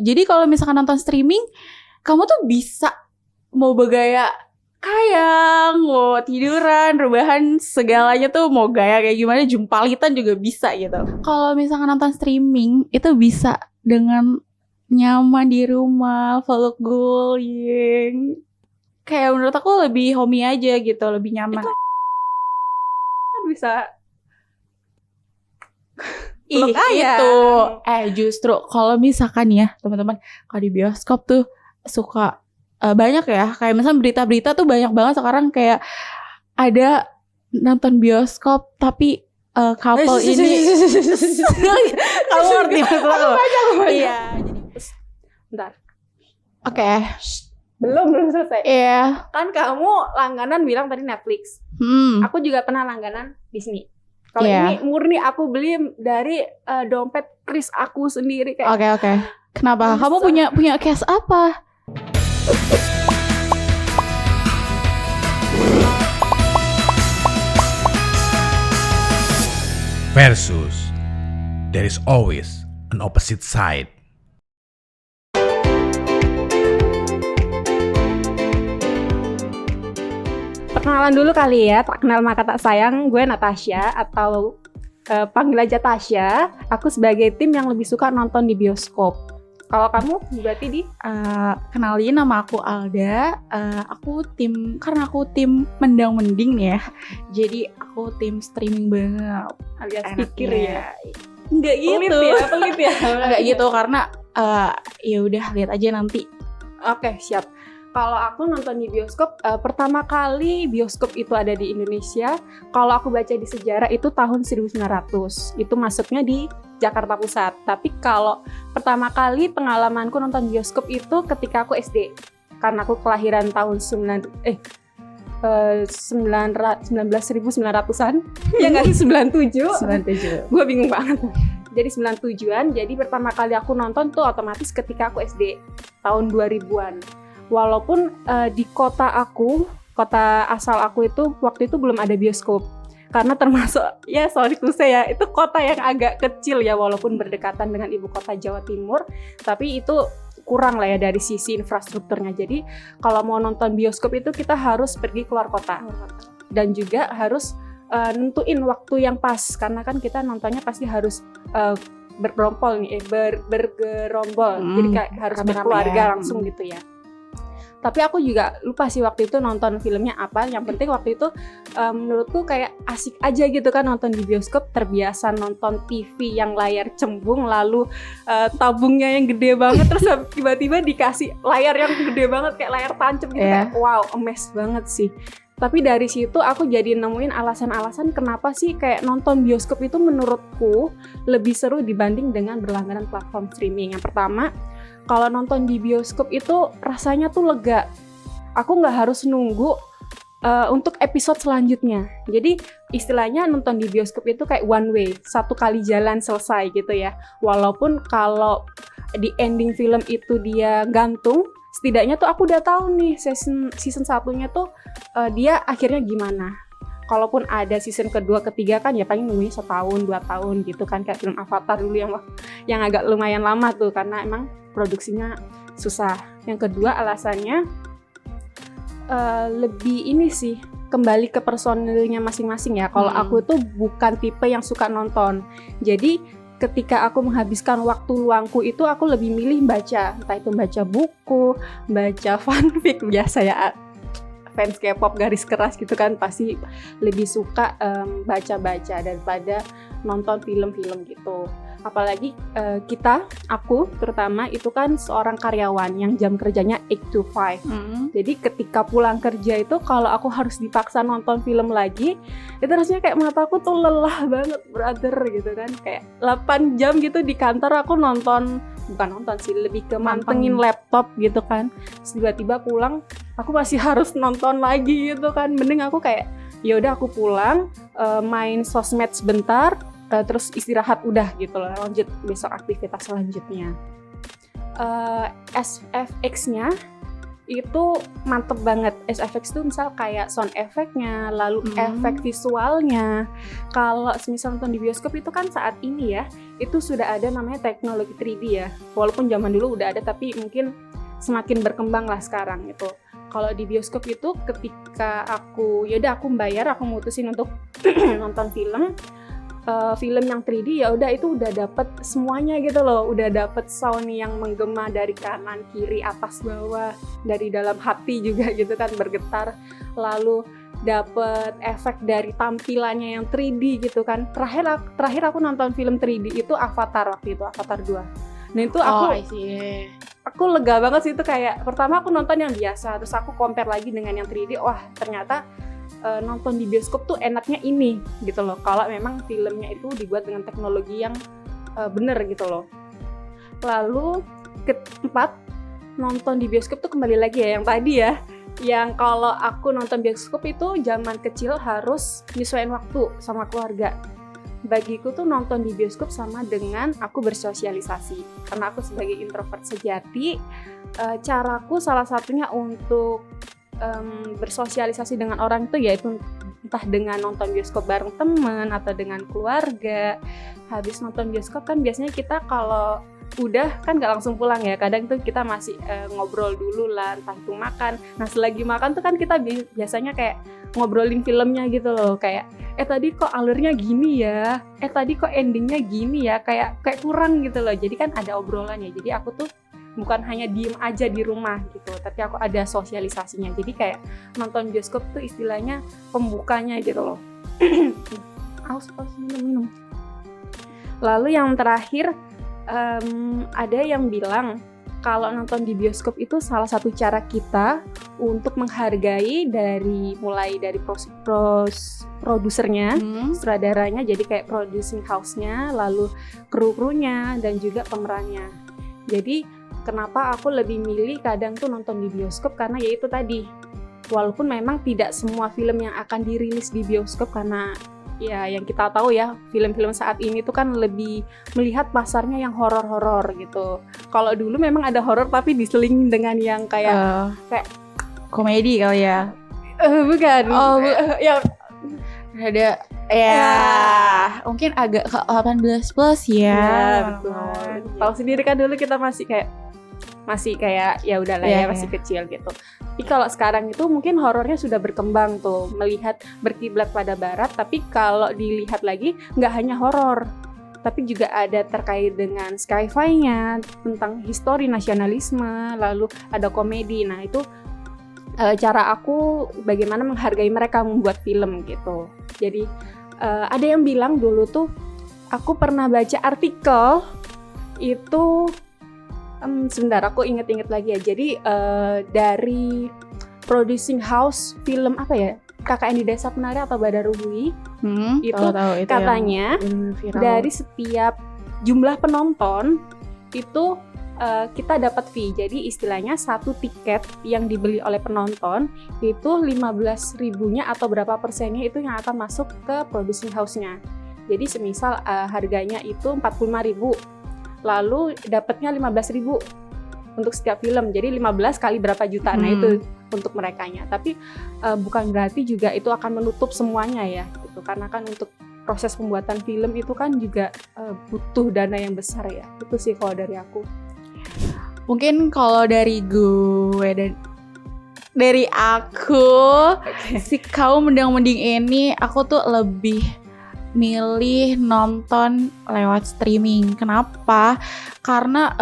Jadi kalau misalkan nonton streaming, kamu tuh bisa mau bergaya kayang, mau tiduran, rebahan, segalanya tuh mau gaya kayak gimana, jumpalitan juga bisa gitu. Kalau misalkan nonton streaming, itu bisa dengan nyaman di rumah, peluk guling. Kayak menurut aku lebih homey aja gitu, lebih nyaman. Kan bisa Ih, itu. Justru kalau misalkan ya, teman-teman, kalau di bioskop tuh suka banyak ya, kayak misalnya berita-berita tuh banyak banget sekarang kayak ada nonton bioskop tapi couple ini kamu ngerti maksud aku? Iya, jadi bentar. Oke. Belum selesai. Iya. Kan kamu langganan bilang tadi Netflix. Aku juga pernah langganan Disney. Kalau ini murni aku beli dari dompet kris aku sendiri kayak. Oke. Kenapa? Kamu punya cash apa? Versus, there is always an opposite side. Perkenalan dulu kali ya, tak kenal maka tak sayang. Gue Natasha atau panggil aja Tasya. Aku sebagai tim yang lebih suka nonton di bioskop. Kalau kamu berarti di? Kenalin, nama aku Alda. Karena aku tim mendang mending nih ya. Jadi aku tim streaming banget. Alias pikir ya. Enggak gitu. Pelit ya. Enggak gitu karena ya udah lihat aja nanti. Oke, siap. Kalau aku nonton di bioskop, pertama kali bioskop itu ada di Indonesia. Kalau aku baca di sejarah itu tahun 1900. Itu masuknya di Jakarta Pusat. Tapi kalau pertama kali pengalamanku nonton bioskop itu ketika aku SD. Karena aku kelahiran tahun 1900-an. Ya nggak sih 97? Gue bingung banget. Jadi 97-an. Jadi pertama kali aku nonton tuh otomatis ketika aku SD. Tahun 2000-an. Walaupun di kota asal aku itu waktu itu belum ada bioskop. Karena termasuk, ya sorry to say ya, itu kota yang agak kecil ya walaupun berdekatan dengan ibu kota Jawa Timur. Tapi itu kurang lah ya dari sisi infrastrukturnya. Jadi kalau mau nonton bioskop itu kita harus pergi keluar kota. Dan juga harus nentuin waktu yang pas. Karena kan kita nontonnya pasti harus bergerombol. Jadi kayak harus berkeluarga ya. Langsung gitu ya. Tapi aku juga lupa sih waktu itu nonton filmnya apa. Yang penting waktu itu menurutku kayak asik aja gitu kan nonton di bioskop. Terbiasa nonton TV yang layar cembung, lalu tabungnya yang gede banget, terus tiba-tiba dikasih layar yang gede banget kayak layar tancap gitu. Kayak wow, amazed banget sih. Tapi dari situ aku jadi nemuin alasan-alasan kenapa sih kayak nonton bioskop itu menurutku lebih seru dibanding dengan berlangganan platform streaming. Yang pertama, kalau nonton di bioskop itu rasanya tuh lega. Aku nggak harus nunggu untuk episode selanjutnya. Jadi istilahnya nonton di bioskop itu kayak one way, satu kali jalan selesai gitu ya. Walaupun kalau di ending film itu dia gantung, setidaknya tuh aku udah tahu nih season satunya tuh dia akhirnya gimana. Kalaupun ada season kedua, ketiga kan ya paling nunggunya 1 tahun, 2 tahun gitu kan. Kayak film Avatar dulu yang agak lumayan lama tuh karena emang produksinya susah. Yang kedua alasannya lebih ini sih, kembali ke personilnya masing-masing ya. Kalau aku tuh bukan tipe yang suka nonton. Jadi ketika aku menghabiskan waktu luangku itu aku lebih milih baca. Entah itu baca buku, baca fanfic biasa ya. Fans K-pop garis keras gitu kan pasti lebih suka baca-baca daripada nonton film-film gitu. Apalagi aku terutama itu kan seorang karyawan yang jam kerjanya 8 to 5. Jadi ketika pulang kerja itu kalau aku harus dipaksa nonton film lagi, itu rasanya kayak mataku tuh lelah banget brother gitu kan. Kayak 8 jam gitu di kantor aku bukan nonton sih, lebih ke mantengin laptop gitu kan. Terus tiba-tiba pulang aku masih harus nonton lagi gitu kan. Mending aku kayak ya udah aku pulang, main sosmed sebentar, terus istirahat udah gitu loh, lanjut besok aktivitas selanjutnya. SFX-nya itu mantep banget. SFX tuh misal kayak sound effect-nya, lalu efek visualnya. Kalau semisal nonton di bioskop itu kan saat ini ya, itu sudah ada namanya teknologi 3D ya. Walaupun zaman dulu udah ada, tapi mungkin semakin berkembang lah sekarang itu. Kalau di bioskop itu ketika aku bayar, aku mutusin untuk nonton film yang 3D, ya udah itu udah dapet semuanya gitu loh, udah dapet sound yang menggema dari kanan kiri atas bawah, dari dalam hati juga gitu kan bergetar, lalu dapet efek dari tampilannya yang 3D gitu kan. Terakhir aku nonton film 3D itu Avatar, waktu itu Avatar 2. Nah itu aku lega banget sih, itu kayak pertama aku nonton yang biasa, terus aku compare lagi dengan yang 3D, wah ternyata nonton di bioskop tuh enaknya ini gitu loh, kalau memang filmnya itu dibuat dengan teknologi yang bener gitu loh. Lalu keempat, nonton di bioskop tuh kembali lagi ya yang tadi ya, yang kalau aku nonton bioskop itu zaman kecil harus nyesuaiin waktu sama keluarga. Bagiku tuh nonton di bioskop sama dengan aku bersosialisasi, karena aku sebagai introvert sejati, caraku salah satunya untuk bersosialisasi dengan orang itu yaitu entah dengan nonton bioskop bareng teman atau dengan keluarga. Habis nonton bioskop kan biasanya kita kalau udah kan gak langsung pulang ya, kadang tuh kita masih ngobrol dulu lah, entah itu makan. Nah selagi makan tuh kan kita biasanya kayak ngobrolin filmnya gitu loh, kayak tadi kok alurnya gini ya, tadi kok endingnya gini ya, kayak kurang gitu loh. Jadi kan ada obrolannya, jadi aku tuh bukan hanya diem aja di rumah gitu, tapi aku ada sosialisasinya. Jadi kayak nonton bioskop tuh istilahnya pembukanya gitu loh. Haus minum. Lalu yang terakhir, ada yang bilang kalau nonton di bioskop itu salah satu cara kita untuk menghargai mulai dari produsernya, sutradaranya, jadi kayak producing house-nya, lalu kru-krunya, dan juga pemerannya. Jadi kenapa aku lebih milih kadang tuh nonton di bioskop, karena ya itu tadi, walaupun memang tidak semua film yang akan dirilis di bioskop, karena ya yang kita tahu ya, film-film saat ini tuh kan lebih melihat pasarnya yang horor-horor gitu. Kalau dulu memang ada horor tapi diselingin dengan yang kayak komedi kali ya. Bukan. Ya ada mungkin agak ke 18 plus ya. Betul. Tahu sendiri kan dulu kita masih kayak ya udahlah ya, masih kecil gitu. Tapi kalau sekarang itu mungkin horornya sudah berkembang tuh, melihat berkiblat pada barat, tapi kalau dilihat lagi nggak hanya horor, tapi juga ada terkait dengan sci-fi-nya, tentang histori nasionalisme, lalu ada komedi. Nah itu cara aku bagaimana menghargai mereka membuat film gitu. Jadi ada yang bilang dulu tuh, aku pernah baca artikel itu, sebentar aku inget-inget lagi ya. Jadi dari producing house film apa ya, KKN di Desa Penari atau Badarudui, itu katanya dari setiap jumlah penonton itu kita dapat fee. Jadi istilahnya satu tiket yang dibeli oleh penonton itu 15.000-nya atau berapa persennya itu yang akan masuk ke producing house-nya. Jadi semisal harganya itu 45.000, lalu dapatnya 15.000 untuk setiap film. Jadi 15 kali berapa juta. Nah itu untuk merekanya. Tapi bukan berarti juga itu akan menutup semuanya ya gitu. Karena kan untuk proses pembuatan film itu kan juga butuh dana yang besar ya. Itu sih kalau dari aku. Mungkin kalau dari gue dan dari aku, si kaum mending ini, aku tuh lebih milih nonton lewat streaming. Kenapa? Karena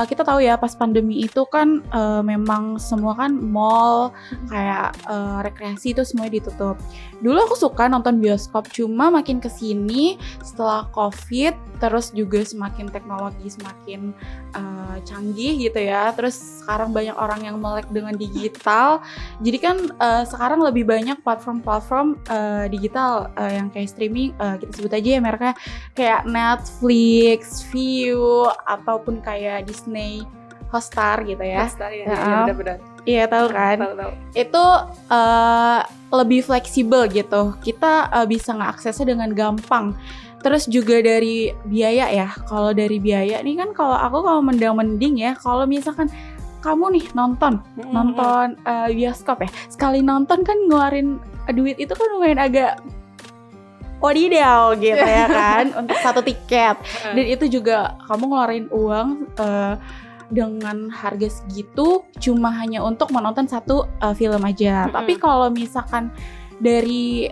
kita tahu ya, pas pandemi itu kan memang semua kan mall kayak rekreasi itu semuanya ditutup. Dulu aku suka nonton bioskop, cuma makin kesini setelah COVID, terus juga semakin teknologi semakin canggih gitu ya. Terus sekarang banyak orang yang melek dengan digital. Jadi kan sekarang lebih banyak platform-platform digital yang kayak streaming, kita sebut aja ya mereknya, kayak Netflix, Viu, ataupun kayak Disney Hotstar gitu ya. Hotstar ya, benar-benar. Iya tahu kan? Tahu. Itu lebih fleksibel gitu. Kita bisa ngeaksesnya dengan gampang. Terus juga dari biaya ya. Kalau dari biaya nih kan, kalau mending ya, kalau misalkan kamu nih nonton bioskop ya, sekali nonton kan ngeluarin duit itu kan lumayan agak wadidaw gitu ya kan untuk satu tiket, dan itu juga kamu ngeluarin uang dengan harga segitu cuma hanya untuk menonton satu film aja. Tapi kalau misalkan dari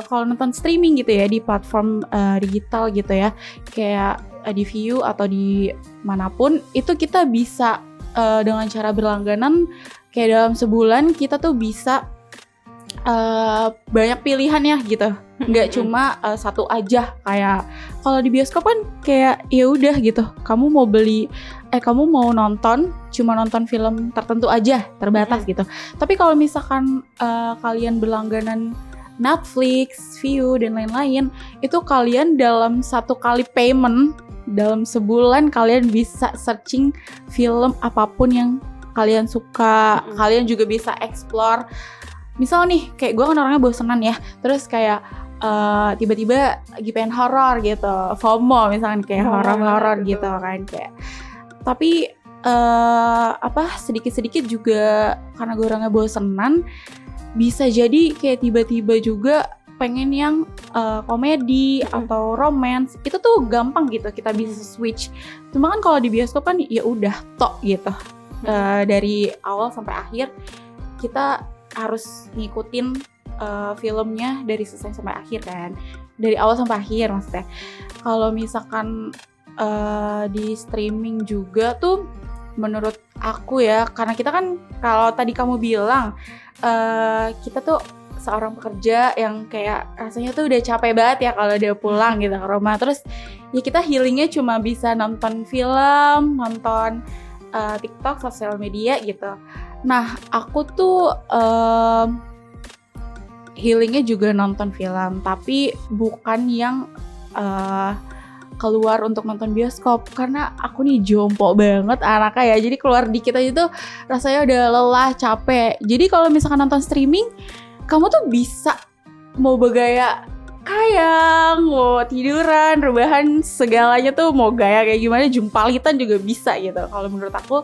kalau nonton streaming gitu ya di platform digital gitu ya, kayak di Viu atau di manapun, itu kita bisa dengan cara berlangganan, kayak dalam sebulan kita tuh bisa banyak pilihan ya gitu, nggak cuma satu aja. Kayak kalau di bioskop kan kayak ya udah gitu, kamu mau nonton cuma nonton film tertentu aja, terbatas gitu. Tapi kalau misalkan kalian berlangganan Netflix, Viu dan lain-lain, itu kalian dalam satu kali payment dalam sebulan kalian bisa searching film apapun yang kalian suka. Kalian juga bisa explore. Misal nih, kayak gue kan orangnya bosenan ya, terus kayak tiba-tiba lagi pengen horor gitu, FOMO misalkan kayak horor gitu kan kayak. Tapi sedikit-sedikit juga karena gue orangnya bosenan, bisa jadi kayak tiba-tiba juga pengen yang komedi atau romance, itu tuh gampang gitu kita bisa switch. Cuma kan kalau di bioskop kan ya udah tok gitu, dari awal sampai akhir kita harus ngikutin filmnya dari selesai sampai akhir kan, dari awal sampai akhir maksudnya. Kalau misalkan di streaming juga tuh menurut aku ya, karena kita kan kalau tadi kamu bilang kita tuh seorang pekerja yang kayak rasanya tuh udah capek banget ya kalau udah pulang gitu ke rumah. Terus ya kita healingnya cuma bisa nonton film, nonton TikTok, sosial media gitu. Nah aku tuh healingnya juga nonton film, tapi bukan yang keluar untuk nonton bioskop, karena aku nih jompo banget anaknya ya. Jadi keluar dikit aja tuh rasanya udah lelah, capek. Jadi kalau misalkan nonton streaming, kamu tuh bisa mau bergaya kayang, mau tiduran, rebahan, segalanya tuh mau gaya kayak gimana, jumpalitan juga bisa gitu. Kalau menurut aku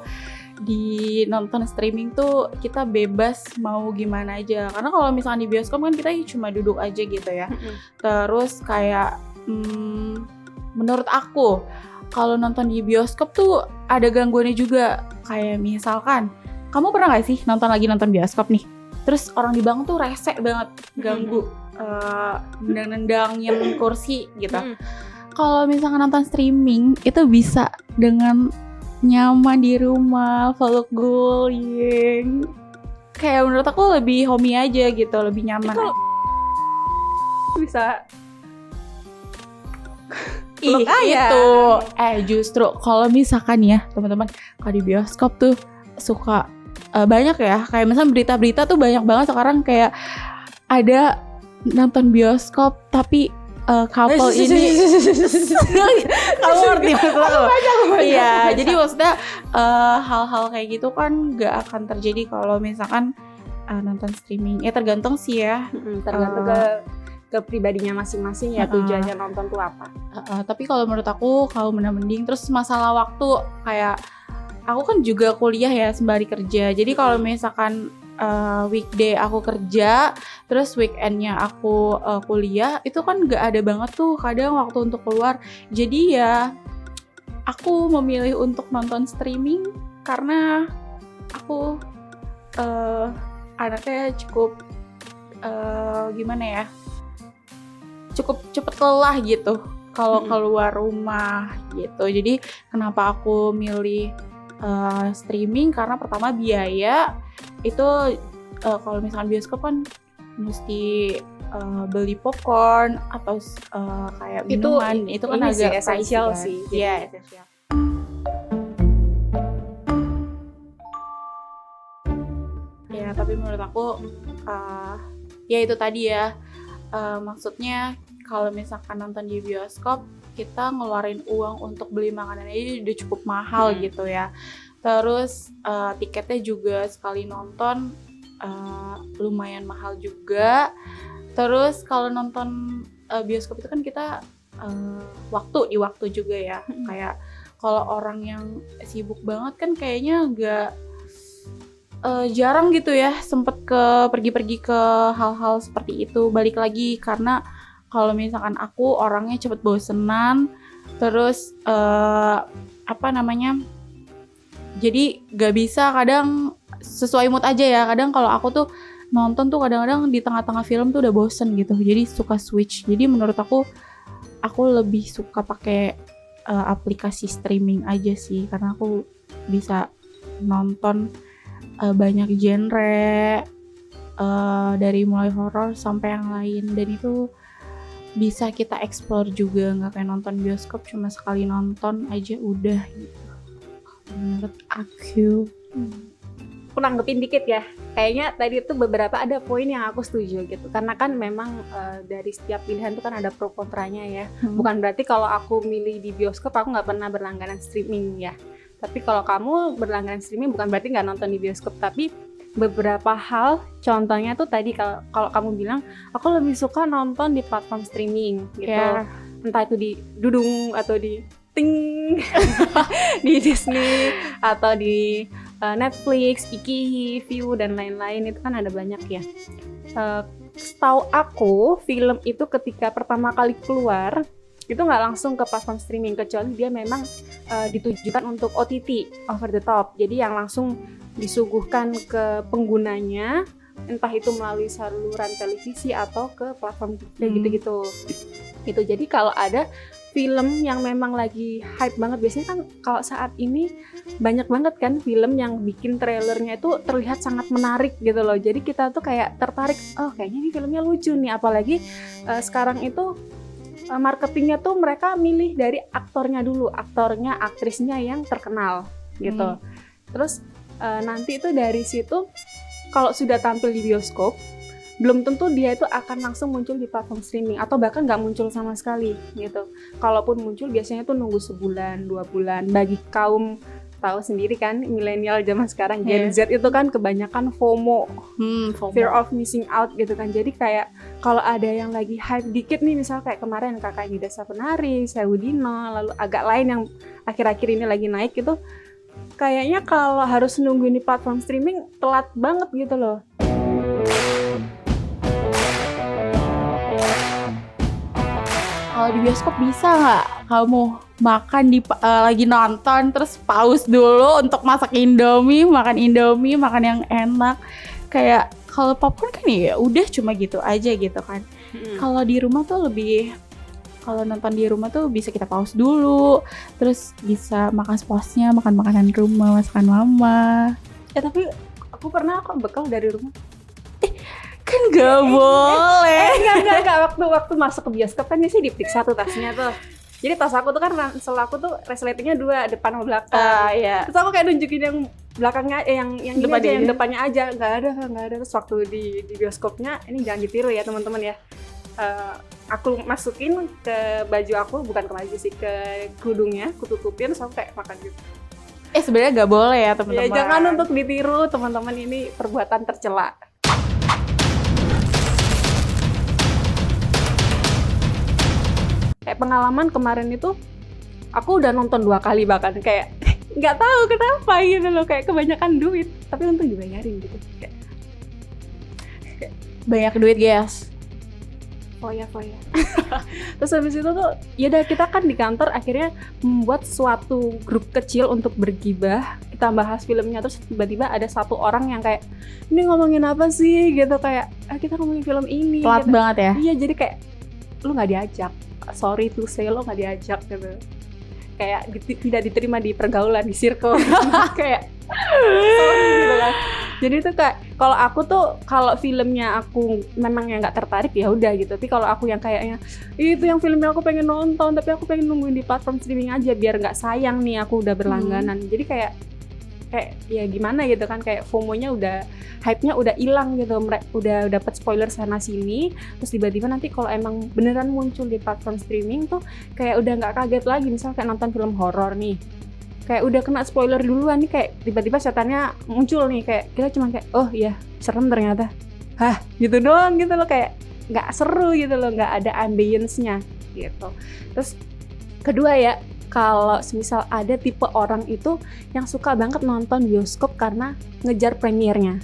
di nonton streaming tuh kita bebas mau gimana aja. Karena kalau misalkan di bioskop kan kita cuma duduk aja gitu ya. Terus kayak menurut aku kalau nonton di bioskop tuh ada gangguannya juga. Kayak misalkan kamu pernah gak sih nonton bioskop nih, terus orang di belakang tuh rese banget, ganggu, nendang-nendangin kursi gitu. Kalau misalkan nonton streaming itu bisa dengan nyaman di rumah, peluk guling. Kayak menurut aku lebih homey aja gitu, lebih nyaman. Kalau bisa itu justru kalau misalkan ya teman-teman, kalau di bioskop tuh suka banyak ya, kayak misalnya berita-berita tuh banyak banget sekarang, kayak ada nonton bioskop tapi couple ini kamu ngerti maksud aku? Iya, jadi maksudnya hal-hal kayak gitu kan gak akan terjadi kalau misalkan nonton streaming. Ya tergantung sih ya, tergantung ke pribadinya masing-masing ya, tujuannya nonton tuh apa. Tapi kalau menurut aku kalau mending. Terus masalah waktu, kayak aku kan juga kuliah ya sembari kerja. Jadi kalau misalkan weekday aku kerja, terus weekendnya aku kuliah, itu kan gak ada banget tuh kadang waktu untuk keluar. Jadi ya aku memilih untuk nonton streaming karena aku anaknya cukup cukup cepet lelah gitu kalau keluar rumah gitu. Jadi kenapa aku milih streaming, karena pertama biaya itu, kalau misalkan bioskop kan mesti beli popcorn atau kayak minuman, itu kan agak esensial pricey, sih. Iya, esensial. Ya tapi menurut aku ya itu tadi ya, maksudnya kalau misalkan nonton di bioskop kita ngeluarin uang untuk beli makanan aja udah cukup mahal gitu ya. Terus tiketnya juga sekali nonton lumayan mahal juga. Terus kalau nonton bioskop itu kan kita waktu juga ya. Kayak kalau orang yang sibuk banget kan kayaknya agak jarang gitu ya sempet pergi-pergi ke hal-hal seperti itu. Balik lagi karena kalau misalkan aku orangnya cepet bosenan, terus jadi gak bisa, kadang sesuai mood aja ya. Kadang kalau aku tuh nonton tuh kadang-kadang di tengah-tengah film tuh udah bosen gitu, jadi suka switch. Jadi menurut aku lebih suka pakai aplikasi streaming aja sih, karena aku bisa nonton banyak genre, dari mulai horor sampai yang lain, dan itu bisa kita explore juga, nggak kayak nonton bioskop cuma sekali nonton aja udah gitu. Menurut aku. Aku nanggepin dikit ya, kayaknya tadi itu beberapa ada poin yang aku setuju gitu, karena kan memang dari setiap pilihan itu kan ada pro kontranya ya. Bukan berarti kalau aku milih di bioskop aku nggak pernah berlangganan streaming ya, tapi kalau kamu berlangganan streaming bukan berarti nggak nonton di bioskop. Tapi beberapa hal, contohnya tuh tadi kalau kamu bilang aku lebih suka nonton di platform streaming gitu, entah itu di Dudung atau di Ting di Disney atau di Netflix, Iki, View dan lain-lain, itu kan ada banyak ya. Setahu aku film itu ketika pertama kali keluar itu nggak langsung ke platform streaming, kecuali dia memang ditujukan untuk OTT, over the top. Jadi yang langsung disuguhkan ke penggunanya, entah itu melalui saluran televisi atau ke platform gitu-gitu. Itu jadi kalau ada film yang memang lagi hype banget, biasanya kan kalau saat ini banyak banget kan film yang bikin trailernya itu terlihat sangat menarik gitu loh. Jadi kita tuh kayak tertarik, oh kayaknya ini filmnya lucu nih. Apalagi sekarang itu marketingnya tuh mereka milih dari aktornya dulu, aktornya, aktrisnya yang terkenal gitu. Terus nanti itu dari situ kalau sudah tampil di bioskop, belum tentu dia itu akan langsung muncul di platform streaming, atau bahkan nggak muncul sama sekali gitu. Kalaupun muncul biasanya tuh nunggu sebulan, 2 bulan. Bagi kaum tahu sendiri kan, milenial zaman sekarang, Gen Z itu kan kebanyakan FOMO, fear of missing out gitu kan. Jadi kayak kalau ada yang lagi hype dikit nih, misal kayak kemarin Kakak Nida Sapenari, Sewudino, lalu agak lain yang akhir-akhir ini lagi naik gitu, kayaknya kalau harus nungguin di platform streaming telat banget gitu loh. Kalau di bioskop bisa nggak kamu makan lagi nonton terus pause dulu untuk makan Indomie makan yang enak. Kayak kalau popcorn kan ya udah cuma gitu aja gitu kan. Kalau di rumah tuh kalau nonton di rumah tuh bisa kita pause dulu, terus bisa makan sepuasnya, makan makanan rumah, masakan mama. Ya tapi aku pernah kok bekal dari rumah. Kan gak boleh. Enggak, waktu masuk ke bioskop kan sih diperiksa tuh tasnya tuh. Jadi tas aku tuh kan ransel aku tuh resletingnya 2, depan sama belakang. Iya. Terus aku kayak nunjukin yang belakangnya, yang depannya aja, nggak ada. Terus waktu di bioskopnya, ini jangan ditiru ya teman-teman ya. Aku masukin ke baju aku, bukan ke baju sih, ke kerudungnya, aku tutupin, terus aku kayak makan gitu. Sebenarnya gak boleh ya teman-teman. Ya jangan untuk ditiru teman-teman, ini perbuatan tercela. Kayak pengalaman kemarin itu aku udah nonton 2 kali bahkan, kayak nggak tahu kenapa gitu loh, kayak kebanyakan duit tapi untung dibayarin gitu. Kayak banyak duit guys. Foya. Terus habis itu tuh ya udah, kita kan di kantor akhirnya membuat suatu grup kecil untuk bergibah, kita bahas filmnya. Terus tiba-tiba ada satu orang yang kayak, ini ngomongin apa sih gitu, kayak kita ngomongin film ini. Telat gitu. banget ya. Iya, jadi kayak lu nggak diajak, sorry to say, lo nggak diajak gitu, kayak tidak diterima di pergaulan, di circle. Kayak sorry gitu kan. Jadi itu kayak kalau aku tuh, kalau filmnya aku memang yang nggak tertarik ya udah gitu. Tapi kalau aku yang kayaknya itu yang filmnya aku pengen nonton tapi aku pengen nungguin di platform streaming aja biar nggak sayang nih aku udah berlangganan. Jadi kayak ya gimana gitu kan, kayak FOMO-nya udah, hype-nya udah hilang gitu, udah dapat spoiler sana sini. Terus tiba-tiba nanti kalau emang beneran muncul di platform streaming tuh kayak udah nggak kaget lagi. Misal kayak nonton film horor nih, kayak udah kena spoiler duluan nih, kayak tiba-tiba setannya muncul nih, kayak kita cuma kayak oh iya serem ternyata, gitu doang gitu loh, kayak nggak seru gitu loh, nggak ada ambience-nya gitu. Terus kedua ya, kalau semisal ada tipe orang itu yang suka banget nonton bioskop karena ngejar premiernya.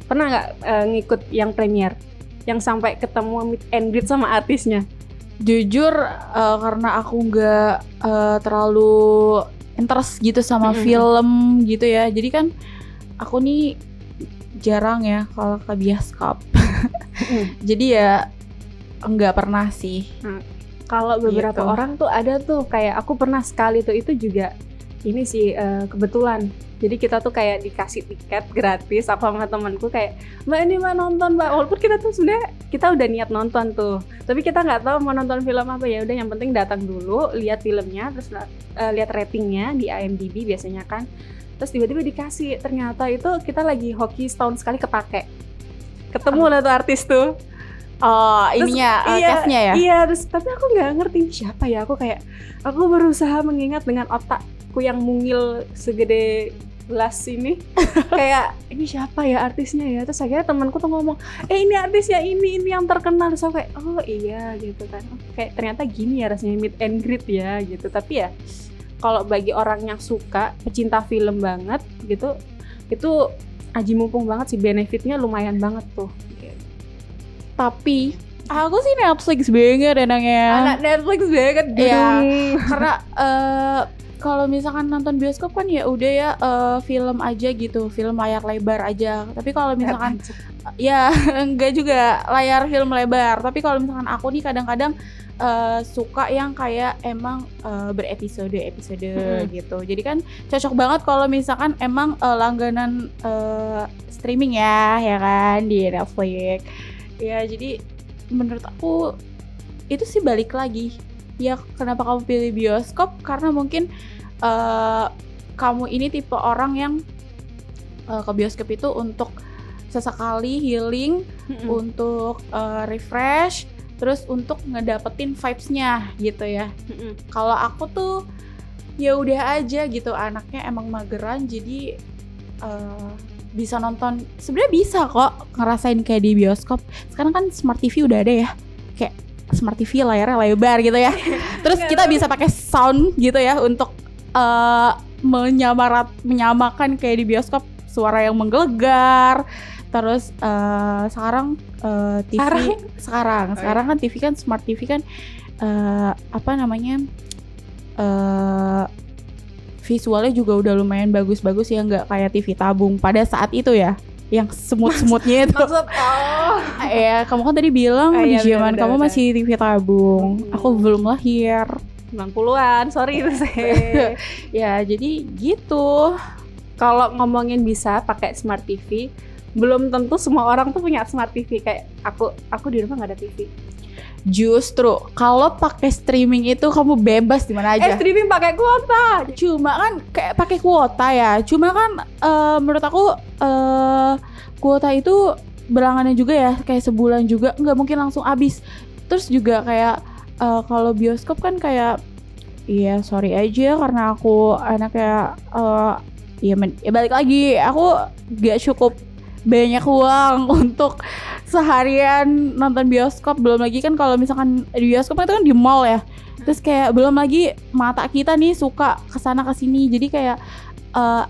Pernah nggak ngikut yang premier? Yang sampai ketemu meet and greet sama artisnya? Jujur karena aku nggak terlalu interest gitu sama film gitu ya. Jadi kan aku nih jarang ya kalau ke bioskop. Jadi ya nggak pernah sih. Kalau beberapa Gitu. orang tuh ada tuh kayak aku pernah sekali tuh, itu juga ini sih kebetulan. Jadi kita tuh kayak dikasih tiket gratis apa sama temanku, kayak mbak ini mbak nonton mbak, walaupun kita tuh sebenarnya kita udah niat nonton tuh, tapi kita nggak tahu mau nonton film apa. Ya udah yang penting datang dulu, lihat filmnya, terus lihat ratingnya di IMDb biasanya kan, terus tiba-tiba dikasih, ternyata itu kita lagi hoki setahun sekali kepake, ketemu lah tuh artis tuh. Oh, Terus, ininya cast-nya ya? Iya, terus tapi aku nggak ngerti siapa ya. Aku berusaha mengingat dengan otakku yang mungil segede gelas ini. Kayak ini siapa ya artisnya ya? Terus akhirnya temanku tuh ngomong, ini artisnya ini yang terkenal. Terus aku kayak, oh iya gitu kan. Kayak ternyata gini ya rasanya meet and greet ya gitu. Tapi ya kalau bagi orang yang suka, pecinta film banget gitu, itu aji mumpung banget sih, benefitnya lumayan banget tuh. Tapi aku sih Netflix banget enaknya. Anak Netflix banget Iya, gedung. karena kalau misalkan nonton bioskop kan ya udah ya film aja gitu, film layar lebar aja. Tapi kalau misalkan ya enggak juga layar film lebar. Tapi kalau misalkan aku nih kadang-kadang suka yang kayak emang berepisode gitu. Jadi kan cocok banget kalau misalkan emang langganan streaming ya kan di Netflix. Ya jadi menurut aku itu sih balik lagi ya, kenapa kamu pilih bioskop, karena mungkin kamu ini tipe orang yang ke bioskop itu untuk sesekali healing, untuk refresh, terus untuk ngedapetin vibes-nya gitu ya. Kalau aku tuh ya udah aja gitu, anaknya emang mageran, jadi bisa nonton, sebenarnya bisa kok ngerasain kayak di bioskop. Sekarang kan Smart TV udah ada ya, kayak Smart TV layarnya lebar gitu ya. Terus kita bisa pakai sound gitu ya untuk menyamakan kayak di bioskop, suara yang menggelegar. Terus sekarang TV sekarang kan TV kan Smart TV kan apa namanya visualnya juga udah lumayan bagus-bagus ya, nggak kayak TV tabung pada saat itu ya, yang semut-semutnya itu. Maksud Ya kamu kan tadi bilang di zaman kamu masih TV tabung, aku belum lahir. 90-an, sorry itu saya. Ya jadi gitu. Kalau ngomongin bisa pakai Smart TV, belum tentu semua orang tuh punya Smart TV. Kayak aku di rumah nggak ada TV. Justru kalau pakai streaming itu kamu bebas di mana aja. Streaming pakai kuota. Cuma kan kayak pakai kuota ya. Cuma kan menurut aku kuota itu berlangganan juga ya, kayak sebulan juga, nggak mungkin langsung habis. Terus juga kayak kalau bioskop kan kayak iya sorry aja karena aku anaknya ya balik lagi, aku gak cukup banyak uang untuk seharian nonton bioskop. Belum lagi kan kalau misalkan di bioskop itu kan di mall ya, terus kayak belum lagi mata kita nih suka kesana kesini. Jadi kayak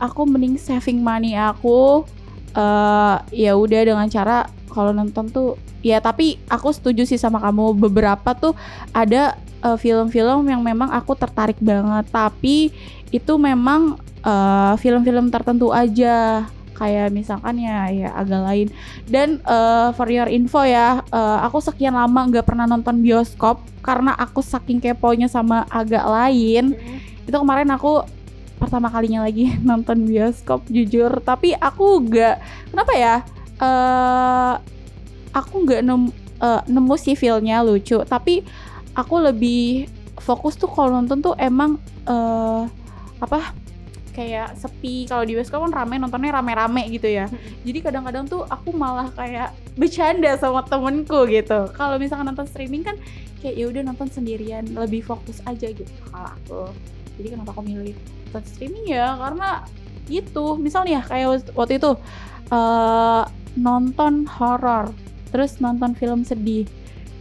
aku mending saving money aku ya udah dengan cara kalau nonton tuh ya. Tapi aku setuju sih sama kamu, beberapa tuh ada film-film yang memang aku tertarik banget, tapi itu memang film-film tertentu aja, kayak misalkan ya agak lain. Dan for your info ya, aku sekian lama nggak pernah nonton bioskop karena aku saking keponya sama agak lain. Itu kemarin aku pertama kalinya lagi nonton bioskop jujur, tapi aku nggak, kenapa ya, aku nggak nemu sih feel-nya lucu, tapi aku lebih fokus tuh kalau nonton tuh emang kayak sepi. Kalau di bioskop kan nontonnya rame-rame gitu ya. Jadi kadang-kadang tuh aku malah kayak bercanda sama temenku gitu. Kalau misalkan nonton streaming kan kayak ya udah nonton sendirian, lebih fokus aja gitu kalau aku. Jadi kenapa aku milih nonton streaming ya, karena gitu. Misalnya kayak waktu itu nonton horor, terus nonton film sedih,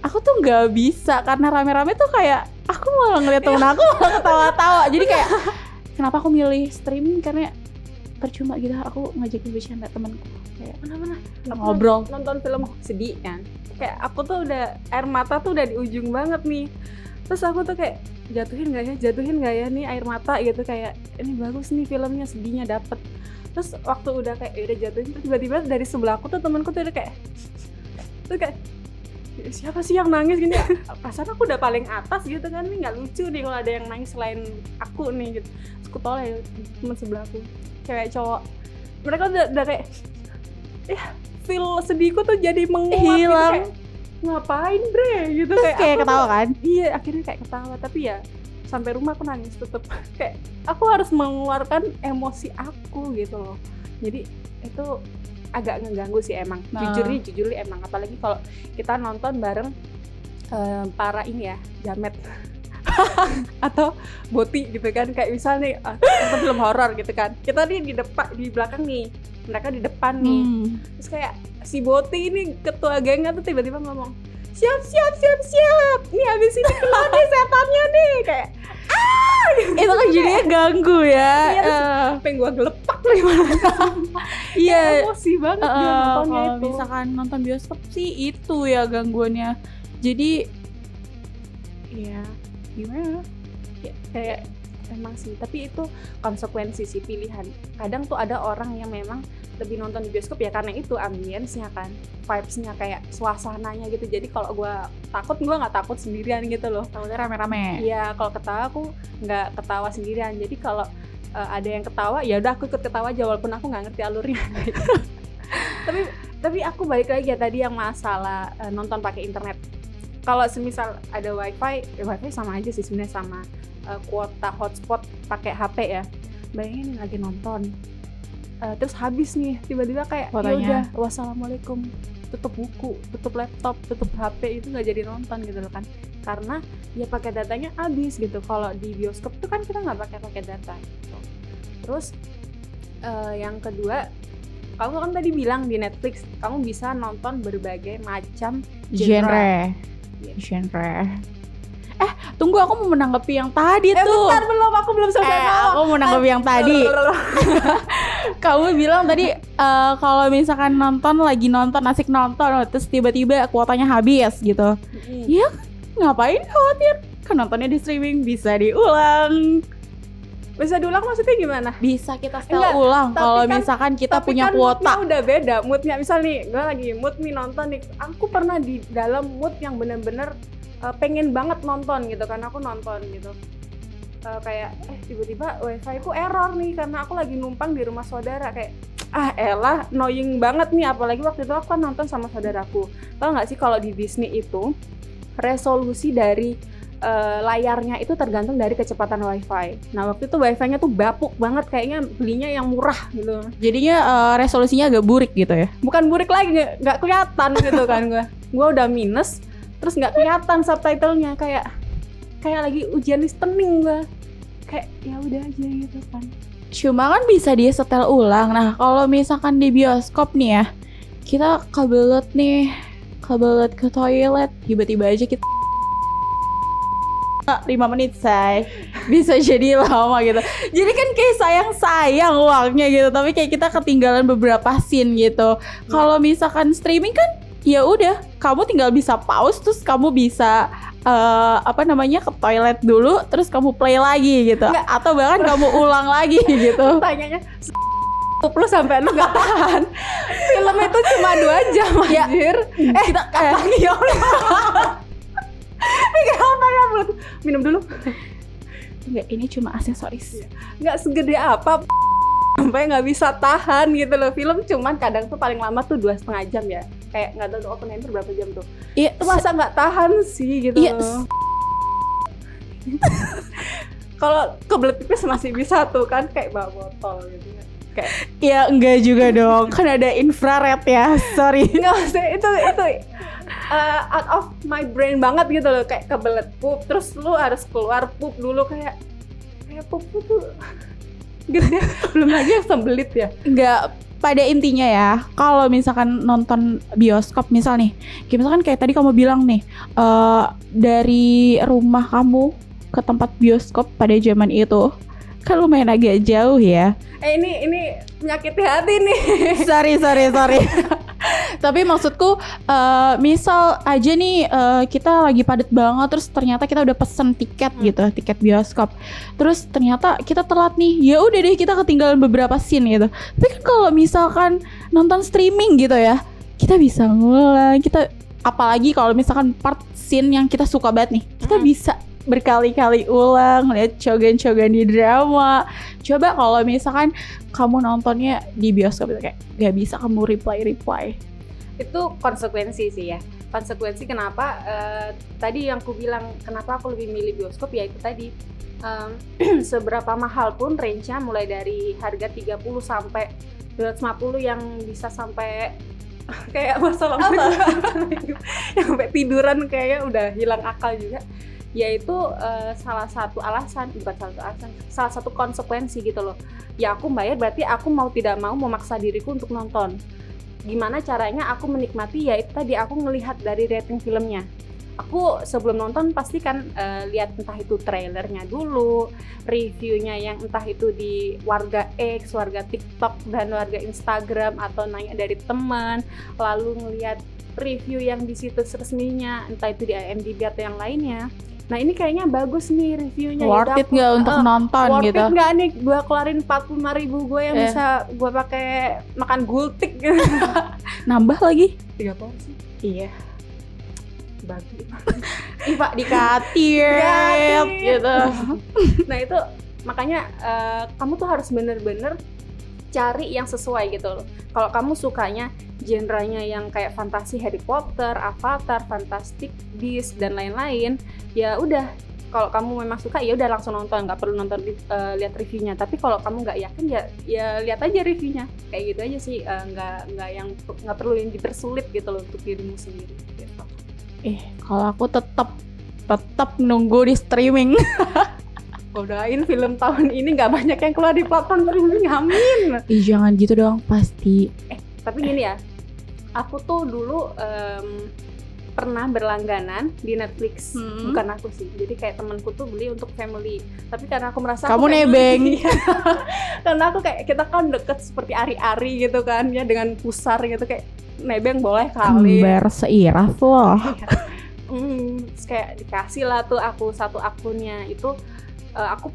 aku tuh nggak bisa karena rame-rame tuh kayak aku malah ngeliat temen aku malah ketawa-tawa. Jadi kayak kenapa aku milih streaming, karena percuma gitu aku ngajakin bercanda temanku kayak mana ngobrol. Nonton film sedih kan, kayak aku tuh udah air mata tuh udah di ujung banget nih, terus aku tuh kayak jatuhin nggak ya nih air mata gitu, kayak ini bagus nih filmnya, sedihnya dapet. Terus waktu udah kayak udah jatuhin, terus tiba-tiba dari sebelah aku tuh temanku tuh udah kayak siapa sih yang nangis gini? Perasaan aku udah paling atas gitu kan, nih nggak lucu nih kalau ada yang nangis selain aku nih gitu. Terus aku toleh teman sebelahku cewek cowok, mereka udah kayak feel sedihku tuh jadi menguap hilang gitu, kayak ngapain bre gitu. Terus kayak aku ketawa kan? Iya, akhirnya kayak ketawa, tapi ya sampai rumah aku nangis tetep. Kayak aku harus mengeluarkan emosi aku gitu loh. Jadi itu agak ngeganggu sih emang. Jujur emang, apalagi kalau kita nonton bareng para ini ya, jamet atau boti gitu kan, kayak misalnya nonton film horor gitu kan, kita nih di belakang nih, mereka di depan nih, terus kayak si boti ini ketua gengnya tuh tiba-tiba ngomong siap nih habis ini keluar nih setannya nih, kayak itu kan jadinya ganggu ya. Pengen gua gelepak nih malah. Iya, emosi banget dia nontonnya kalau itu. misalkan nonton bioskop sih itu ya gangguannya. Jadi ya gimana? Ya, kayak emang sih, tapi itu konsekuensi sih, pilihan. Kadang tuh ada orang yang memang lebih nonton di bioskop ya karena itu ambience-nya kan, vibes-nya, kayak suasananya gitu. Jadi kalau gue nggak takut sendirian gitu loh. Takutnya rame-rame. Iya, kalau ketawa aku nggak ketawa sendirian. Jadi kalau ada yang ketawa ya udah aku ikut ketawa aja walaupun aku nggak ngerti alurnya. tapi aku balik lagi ya tadi yang masalah nonton pakai internet. Kalau semisal ada wifi sama aja sih sebenarnya, sama kuota hotspot pakai HP ya. Bayangin lagi nonton, terus habis nih tiba-tiba kayak ya udah wassalamualaikum, tutup buku, tutup laptop, tutup HP, itu nggak jadi nonton gitu loh kan, karena ya pakai datanya habis gitu. Kalau di bioskop tuh kan kita nggak pakai data gitu. Terus yang kedua, kamu kan tadi bilang di Netflix kamu bisa nonton berbagai macam genre. Tunggu, aku mau menanggapi yang tadi tuh. Bentar, aku belum selesai. Aku mau menanggapi yang tadi. Kamu bilang tadi kalau misalkan lagi nonton asik nonton, terus tiba-tiba kuotanya habis gitu. Ya ngapain khawatir? Kan nontonnya di streaming, bisa diulang. Bisa diulang maksudnya gimana? Bisa kita setel ulang kalau misalkan kita punya kuota. Moodnya udah beda, moodnya misal nih, gue lagi mood nih nonton nih. Aku pernah di dalam mood yang bener-bener pengen banget nonton gitu kan, aku nonton gitu. Kayak tiba-tiba wifi ku error nih karena aku lagi numpang di rumah saudara, kayak elah annoying banget nih. Apalagi waktu itu aku kan nonton sama saudaraku. Tau gak sih kalau di Disney itu resolusi dari layarnya itu tergantung dari kecepatan wifi. Nah waktu itu wifi-nya tuh bapuk banget, kayaknya belinya yang murah gitu. Jadinya resolusinya agak burik gitu ya? Bukan burik lagi, nggak kelihatan gitu kan gue udah minus, terus nggak kelihatan subtitlenya, kayak lagi ujian listening gue, kayak ya udah aja gitu kan. Cuma kan bisa dia setel ulang. Nah kalau misalkan di bioskop nih ya, kita kebelet ke toilet, tiba-tiba aja kita 5 menit say, bisa jadi lama gitu. Jadi kan kayak sayang uangnya gitu, tapi kayak kita ketinggalan beberapa scene gitu. Kalau misalkan streaming kan ya udah, kamu tinggal bisa pause, terus kamu bisa ke toilet dulu, terus kamu play lagi gitu. Atau bahkan kamu ulang lagi gitu. Tanyanya lu sampai lu gak tahan. Film itu cuma 2 jam anjir. Kita ya Allah. Minum dulu. Enggak, ini cuma aksesoris. Nggak segede apa sampai nggak bisa tahan gitu loh. Film cuman kadang tuh paling lama tuh 2,5 jam ya. Kayak nggak tahu Oppenheimer berapa jam tuh. Iya. Itu masa nggak tahan sih gitu loh. Kalau kebelet pipis masih bisa tuh kan, kayak bawa botol gitu ya. Kayak ya enggak juga dong. Kan ada infrared ya. Sorry. Nggak maksudnya itu out of my brain banget gitu loh, kayak kebelet pup, terus lu harus keluar pup dulu, kayak pup tuh gitu ya. Belum lagi yang sembelit ya. Enggak, pada intinya ya, kalau misalkan nonton bioskop misal nih, misalkan kayak tadi kamu bilang nih, dari rumah kamu ke tempat bioskop pada zaman itu kan lumayan agak jauh ya. Ini menyakiti hati nih. Sorry. Tapi maksudku misal aja nih kita lagi padat banget, terus ternyata kita udah pesen tiket gitu, tiket bioskop. Terus ternyata kita telat nih, ya udah deh kita ketinggalan beberapa scene gitu. Tapi kan kalau misalkan nonton streaming gitu ya, kita bisa ngulang. Kita apalagi kalau misalkan part scene yang kita suka banget nih, kita bisa berkali-kali ulang, lihat cogan-cogan di drama. Coba kalau misalkan kamu nontonnya di bioskop itu kayak gak bisa kamu reply. Itu konsekuensi sih ya. Konsekuensi kenapa tadi yang aku bilang kenapa aku lebih milih bioskop ya itu tadi. Seberapa mahal pun range-nya mulai dari harga 30 sampai 250 yang bisa sampai kayak masalah yang sampai tiduran kayaknya udah hilang akal juga. Yaitu salah satu konsekuensi gitu loh. Ya aku bayar berarti aku mau tidak mau memaksa diriku untuk nonton. Gimana caranya aku menikmati, ya itu tadi aku ngelihat dari rating filmnya. Aku sebelum nonton pasti kan lihat entah itu trailernya dulu, reviewnya yang entah itu di warga X, warga TikTok, dan warga Instagram, atau nanya dari teman, lalu ngelihat review yang di situs resminya, entah itu di IMDb atau yang lainnya. Nah ini kayaknya bagus nih reviewnya. Worth it nggak untuk nonton worth gitu? Worth it nggak nih gue keluarin 45.000 gue yang bisa gue pakai makan gultik gitu. Nambah lagi 3 porsi. Iya. Bagi. Pak dikatir gitu. Nah itu makanya kamu tuh harus bener-bener cari yang sesuai gitu loh. Kalau kamu sukanya genrenya yang kayak fantasi Harry Potter, Avatar, Fantastic Beasts dan lain-lain, ya udah. Kalau kamu memang suka ya udah langsung nonton, nggak perlu nonton lihat reviewnya. Tapi kalau kamu nggak yakin ya lihat aja reviewnya. Kayak gitu aja sih, nggak perlu yang dipersulit gitu loh untuk dirimu sendiri. Gitu. Kalau aku tetap nunggu di streaming. Godain film tahun ini nggak banyak yang keluar di platform streaming, amin. Jangan gitu dong, pasti. Tapi gini ya, aku tuh dulu pernah berlangganan di Netflix. Bukan aku sih, jadi kayak temanku tuh beli untuk family. Tapi karena aku merasa kamu nebeng. Karena aku kayak kita kan deket seperti ari-ari gitu kan ya, dengan pusar gitu, kayak nebeng boleh kali. Kembar seiraf loh. Terus kayak dikasih lah tuh aku satu akunnya itu. Aku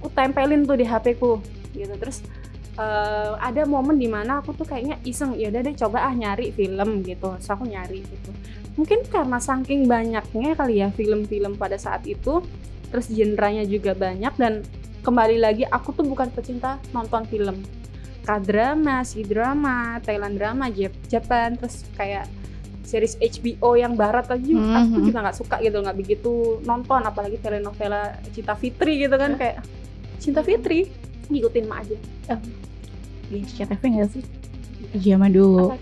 tempelin tuh di HP ku gitu. Terus ada momen dimana aku tuh kayaknya iseng, ya udah deh coba nyari film gitu. Terus aku nyari gitu. Mungkin karena saking banyaknya kali ya film-film pada saat itu, terus genrenya juga banyak, dan kembali lagi aku tuh bukan pecinta nonton film K-drama, C-drama, Thailand drama, Japan, terus kayak series HBO yang barat aja aku juga nggak suka gitu, nggak begitu nonton, apalagi telenovela Cinta Fitri gitu kan, kayak Cinta Fitri ngikutin mak aja. Di CTV nggak sih? Zaman dulu.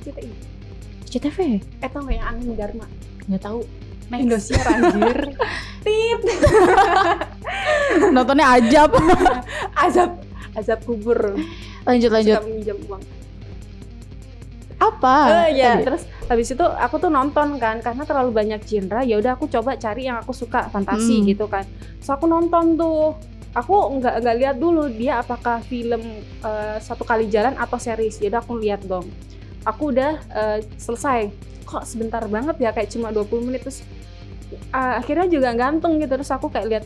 CTV? Tau nggak yang aneh Dharma? Nggak tahu. Indosiar anjir. Tit. Nontonnya azab kubur. Lanjut. Suka meminjam uang. Apa? Terus habis itu aku tuh nonton kan, karena terlalu banyak genre, ya udah aku coba cari yang aku suka, fantasi gitu kan. Terus aku nonton tuh, aku nggak lihat dulu dia apakah film satu kali jalan atau series. Ya udah aku lihat dong. Aku udah selesai. Kok sebentar banget ya, kayak cuma 20 menit. Terus akhirnya juga gantung gitu. Terus aku kayak lihat,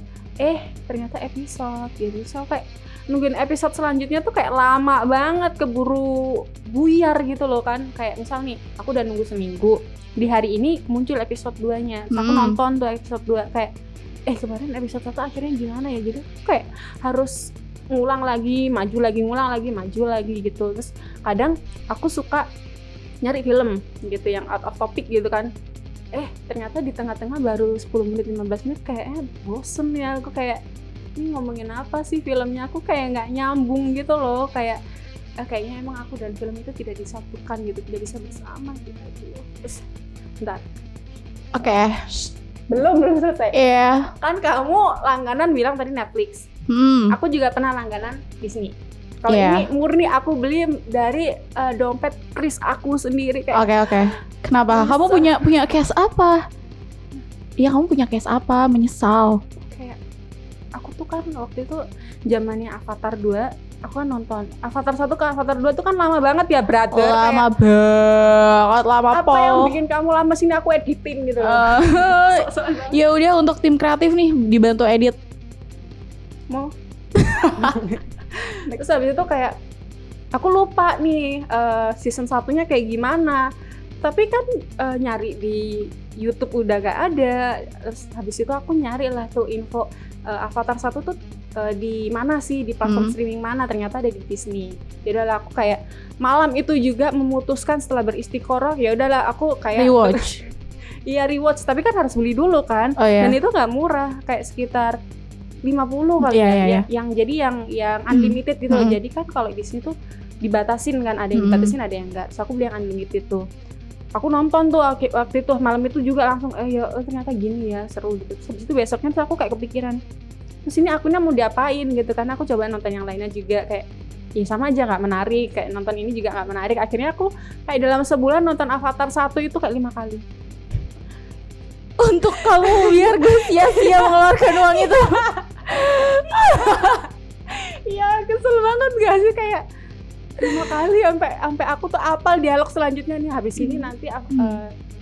ternyata episode gitu. So kayak nungguin episode selanjutnya tuh kayak lama banget, keburu buyar gitu loh kan. Kayak misal nih, aku udah nunggu seminggu, di hari ini muncul episode 2-nya. Terus aku nonton tuh episode 2, kayak kemarin episode 1 akhirnya gimana ya gitu. Kayak harus ngulang lagi, maju lagi, ngulang lagi, maju lagi gitu. Terus kadang aku suka nyari film gitu yang out of topic gitu kan. Ternyata di tengah-tengah baru 10 menit, 15 menit kayaknya bosen ya. Aku kayak, ini ngomongin apa sih filmnya, aku kayak nggak nyambung gitu loh, kayak kayaknya emang aku dan film itu tidak disatukan gitu, tidak bisa bersama gitu. Terus bentar, belum selesai. Kan kamu langganan bilang tadi Netflix, aku juga pernah langganan Disney. Kalau ini murni aku beli dari dompet kris aku sendiri kayak. Oke. Kenapa? Kamu punya case apa? Iya, kamu punya case apa? Menyesal? kan waktu itu zamannya Avatar 2. Aku kan nonton Avatar 1 ke Avatar 2 tuh kan lama banget ya, brother. Lama banget, lama apa yang bikin kamu lama sini aku editing gitu loh. Ya udah, untuk tim kreatif nih dibantu edit. Mau. Terus habis itu kayak aku lupa nih season 1-nya kayak gimana. Tapi kan nyari di YouTube udah gak ada. Terus habis itu aku nyari lah tuh info Avatar 1 tuh di mana sih, di platform streaming mana, ternyata ada di Disney. Ya udahlah, aku kayak malam itu juga memutuskan setelah beristiqoroh, ya udahlah aku kayak Rewatch. Iya rewatch, tapi kan harus beli dulu kan. Oh, iya. Dan itu nggak murah, kayak sekitar 50 kali Iya. Yang jadi yang unlimited gitu loh. Jadi kan kalau di sini tuh dibatasin kan, ada yang dibatasin ada yang enggak. So aku beli yang unlimited tuh. Aku nonton tuh waktu itu malam itu juga langsung ternyata gini ya, seru gitu. Habis itu besoknya tuh aku kayak kepikiran, terus ini akunnya mau diapain gitu, karena aku coba nonton yang lainnya juga kayak ya sama aja nggak menarik, kayak nonton ini juga nggak menarik. Akhirnya aku kayak dalam sebulan nonton Avatar 1 itu kayak 5 kali. Untuk kamu biar gue sia-sia mengeluarkan uang itu. Iya, kesel banget gak sih, kayak 5 kali sampai aku tuh apal dialog selanjutnya nih. Habis ini nanti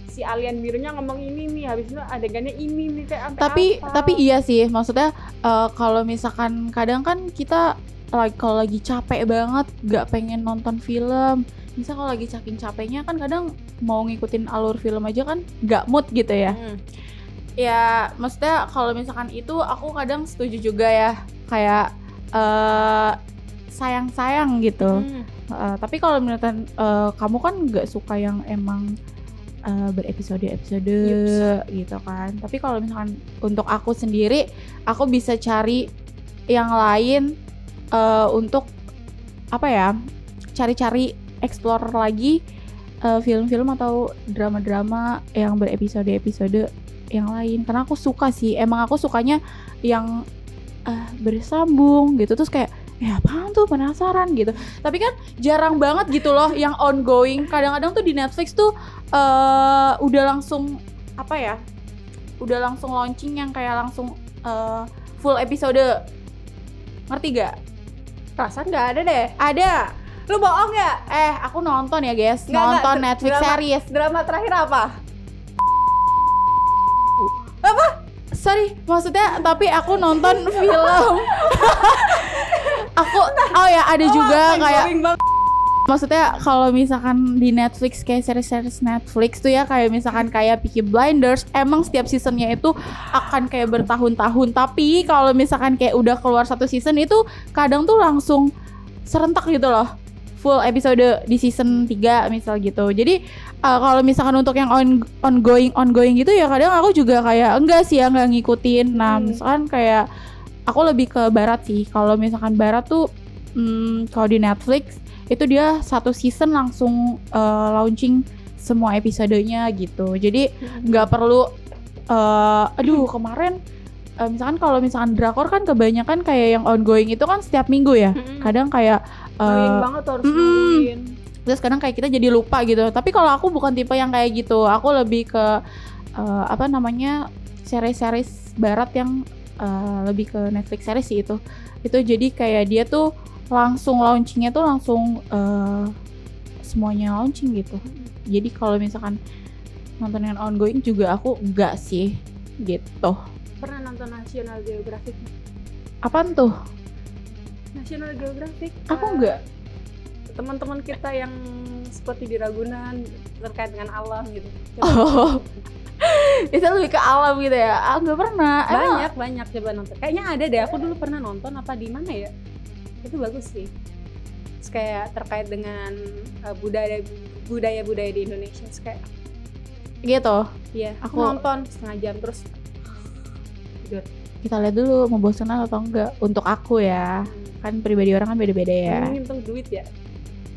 si alien birunya ngomong ini nih, habis itu adegannya ini nih, kayak sampai Tapi iya sih, maksudnya kalau misalkan kadang kan kita kalau lagi capek banget gak pengen nonton film, misal kalau lagi saking capeknya kan kadang mau ngikutin alur film aja kan gak mood gitu ya. Ya maksudnya kalau misalkan itu aku kadang setuju juga ya, kayak sayang-sayang gitu. Tapi kalau misalkan kamu kan gak suka yang emang berepisode-episode gitu kan. Tapi kalau misalkan untuk aku sendiri, aku bisa cari yang lain untuk apa ya, cari-cari explore lagi film-film atau drama-drama yang berepisode-episode yang lain. Karena aku suka sih, emang aku sukanya yang bersambung gitu, terus kayak apaan tuh, penasaran gitu. Tapi kan jarang banget gitu loh yang ongoing. Kadang-kadang tuh di Netflix tuh udah langsung apa ya, udah langsung launching yang kayak langsung full episode. Ngerti gak? perasaan nggak ada deh. Ada. Lu bohong ya? Aku nonton ya guys, Nggak, nonton Netflix series. Drama terakhir apa? Sorry, maksudnya tapi aku nonton film. Aku ada juga kayak, maksudnya kalau misalkan di Netflix kayak series-series Netflix tuh ya, kayak misalkan kayak Peaky Blinders, emang setiap seasonnya itu akan kayak bertahun-tahun. Tapi kalau misalkan kayak udah keluar satu season itu kadang tuh langsung serentak gitu loh, full episode di season 3 misal gitu. Jadi kalau misalkan untuk yang ongoing gitu ya kadang aku juga kayak enggak sih ya, enggak ngikutin. Nah misalkan kayak aku lebih ke barat sih. Kalau misalkan barat tuh kalau di Netflix itu dia satu season langsung launching semua episodenya gitu. Jadi nggak perlu kemarin misalkan kalau misalkan drakor kan kebanyakan kayak yang ongoing itu kan setiap minggu ya. Kadang kayak banget tuh harus nungguin. Terus kadang kayak kita jadi lupa gitu. Tapi kalau aku bukan tipe yang kayak gitu. Aku lebih ke series-series barat yang lebih ke Netflix series sih itu. Itu jadi kayak dia tuh langsung launchingnya tuh langsung semuanya launching gitu. Jadi kalau misalkan nonton yang ongoing juga aku enggak sih gitu. Pernah nonton National Geographic? Apaan tuh? National Geographic. Aku enggak. Teman-teman kita yang seperti di Ragunan terkait dengan alam gitu. Oh. Itu lebih ke alam gitu ya. Enggak pernah. Banyak coba nonton. Kayaknya ada deh. Aku dulu pernah nonton apa di mana ya? Itu bagus sih. Terus kayak terkait dengan budaya di Indonesia. Terus kayak gitu. Iya, aku nonton setengah jam terus tidur. Kita lihat dulu membosankan atau enggak untuk aku ya. Kan pribadi orang kan beda-beda ya. Ini untung duit ya.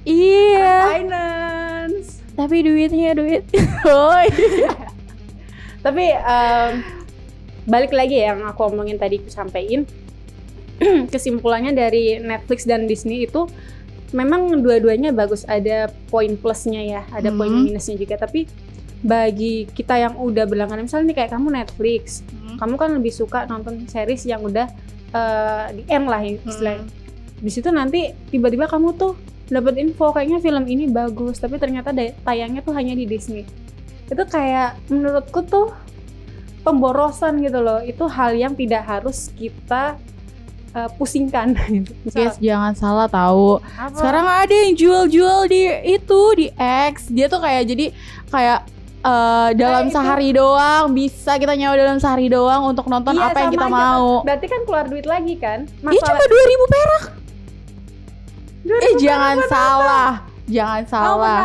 Iya. Finance. Tapi duitnya duit. Oh iya. Tapi balik lagi ya yang aku omongin tadi, aku sampein. Kesimpulannya dari Netflix dan Disney itu memang dua-duanya bagus, ada poin plusnya ya, ada poin minusnya juga. Tapi bagi kita yang udah berlangganan, misalnya nih kayak kamu Netflix, kamu kan lebih suka nonton series yang udah di end lah istilahnya. Di situ nanti tiba-tiba kamu tuh dapat info kayaknya film ini bagus, tapi ternyata tayangnya tuh hanya di Disney. Itu kayak menurutku tuh pemborosan gitu loh. Itu hal yang tidak harus kita pusingkan gitu. Guys, jangan salah tahu. Apa? Sekarang ada yang jual-jual di X. Dia tuh kayak jadi kayak dalam itu- sehari doang, bisa kita nyawa dalam sehari doang untuk nonton Iya, apa yang sama kita aja. mau. Berarti kan keluar duit lagi kan? Iya cuma 2.000 perak. Jangan salah. Jangan Kamu salah.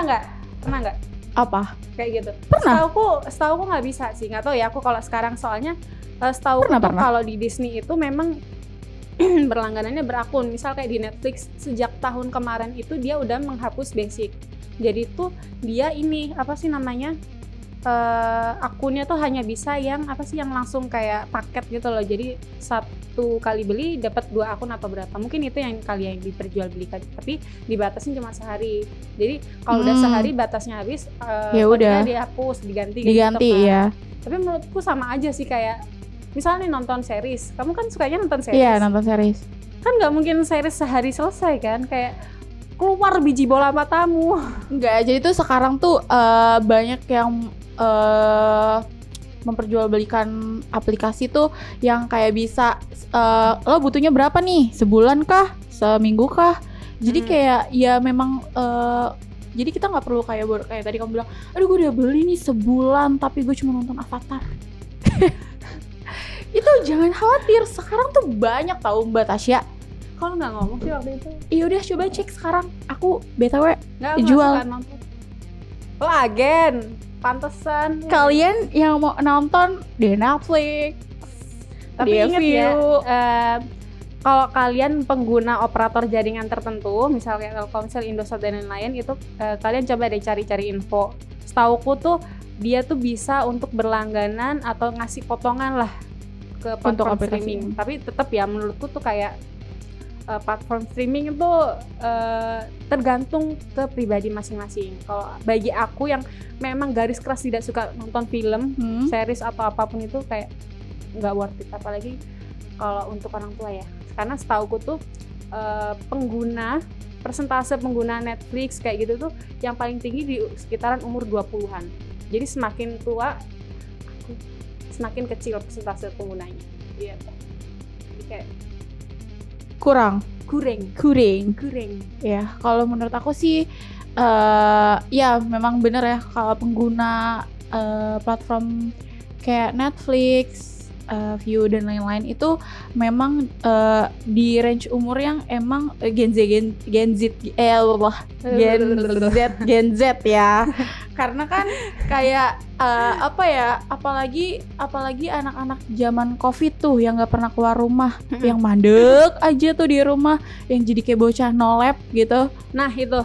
pernah nggak? Apa? Kayak gitu. Pernah. Setahu aku nggak bisa sih, nggak tahu ya aku kalau sekarang soalnya setahu Pernah. kalau di Disney itu memang berlangganannya berakun. Misal kayak di Netflix sejak tahun kemarin itu dia udah menghapus basic. Jadi tuh dia ini apa sih namanya akunnya tuh hanya bisa yang apa sih yang langsung kayak paket gitu loh. Jadi satu kali beli dapat 2 akun atau berapa. Mungkin itu yang kali yang diperjualbelikan. Tapi dibatasin cuma sehari. Jadi kalau udah sehari batasnya habis, Ya udah. kodenya dihapus, diganti Diganti gitu kan. ya. Tapi menurutku sama aja sih kayak misalnya nih nonton series. Kamu kan sukanya nonton series. Iya, nonton series. Kan nggak mungkin series sehari selesai kan, kayak keluar biji bola matamu. Enggak, jadi tuh sekarang tuh banyak yang memperjualbelikan aplikasi tuh yang kayak bisa lo butuhnya berapa nih, sebulan kah, seminggu kah? Jadi kayak ya memang jadi kita nggak perlu kayak tadi kamu bilang, aduh gue udah beli nih sebulan tapi gue cuma nonton Avatar. Itu jangan khawatir, sekarang tuh banyak tahu Mbak Tasya. Kalau nggak ngomong sih waktu itu. Iya udah coba cek sekarang. Aku BTW Nggak Jual. suka nonton. Oh agen, pantesan. kalian yang mau nonton di Netflix, Tapi di ingat ya, View. kalau kalian pengguna operator jaringan tertentu, misalnya Telkomsel, Indosat dan lain-lain, itu kalian coba deh cari-cari info. Setauku tuh dia tuh bisa untuk berlangganan atau ngasih potongan lah ke platform aplikasi. streaming. Tapi tetap ya menurutku tuh kayak platform streaming itu tergantung ke pribadi masing-masing. Kalau bagi aku yang memang garis keras tidak suka nonton film, series atau apapun itu kayak nggak worth it. Apalagi kalau untuk orang tua ya. Karena setauku tuh persentase pengguna Netflix kayak gitu tuh yang paling tinggi di sekitaran umur 20-an. Jadi semakin tua semakin kecil persentase penggunanya. Iya. Jadi kayak kurang. Ya, kalau menurut aku sih ya memang bener ya kalau pengguna platform kayak Netflix, View dan lain-lain itu memang di range umur yang emang Gen Z ya. Karena kan kayak apa ya, apalagi anak-anak zaman Covid tuh yang nggak pernah keluar rumah, yang mandek aja tuh di rumah, yang jadi kayak bocah no lab gitu. Nah itu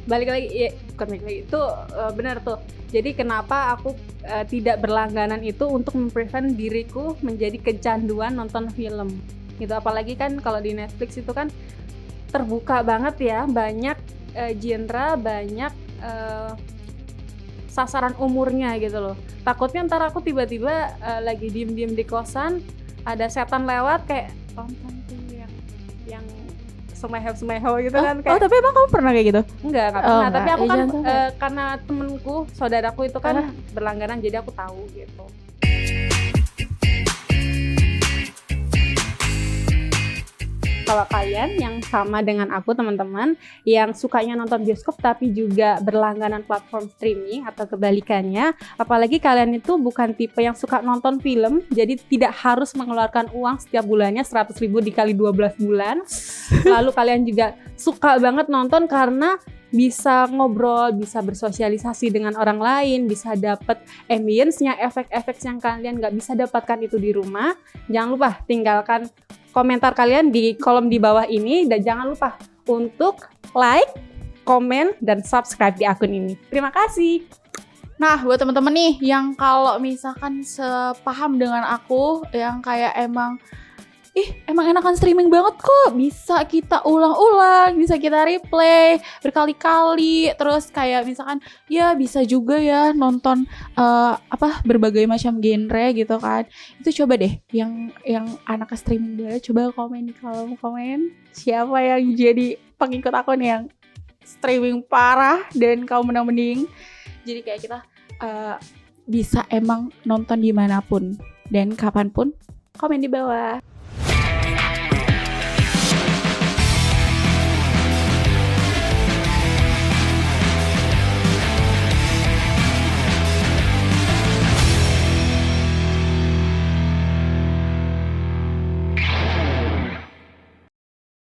balik lagi, ya, bukan balik lagi itu benar tuh. Jadi kenapa aku tidak berlangganan itu untuk memprevent diriku menjadi kecanduan nonton film gitu. Apalagi kan kalau di Netflix itu kan terbuka banget ya, banyak genre, banyak sasaran umurnya gitu loh. Takutnya ntar aku tiba-tiba lagi diem-diem di kosan, ada setan lewat kayak tonton tuh yang semeho gitu kan kayak. Oh, tapi emang kamu pernah kayak gitu? Enggak pernah, tapi aku kan jangan sampai. karena temenku, saudaraku itu kan berlangganan jadi aku tahu gitu. Kalau kalian yang sama dengan aku teman-teman, yang sukanya nonton bioskop tapi juga berlangganan platform streaming atau kebalikannya, apalagi kalian itu bukan tipe yang suka nonton film, jadi tidak harus mengeluarkan uang setiap bulannya 100.000 dikali 12 bulan. Lalu kalian juga suka banget nonton karena bisa ngobrol, bisa bersosialisasi dengan orang lain, bisa dapet ambience-nya, efek-efek yang kalian nggak bisa dapatkan itu di rumah. Jangan lupa tinggalkan komentar kalian di kolom di bawah ini, dan jangan lupa untuk like, komen, dan subscribe di akun ini. Terima kasih. Nah, buat teman-teman nih yang kalau misalkan sepaham dengan aku, yang kayak emang emang enakan streaming banget kok, bisa kita ulang-ulang, bisa kita replay berkali-kali, terus kayak misalkan ya bisa juga ya nonton berbagai macam genre gitu kan. Itu coba deh yang anak streaming banget, coba komen di kolom komen siapa yang jadi pengikut aku nih yang streaming parah dan kaum menang mending. Jadi kayak kita bisa emang nonton dimanapun dan kapanpun. Komen di bawah.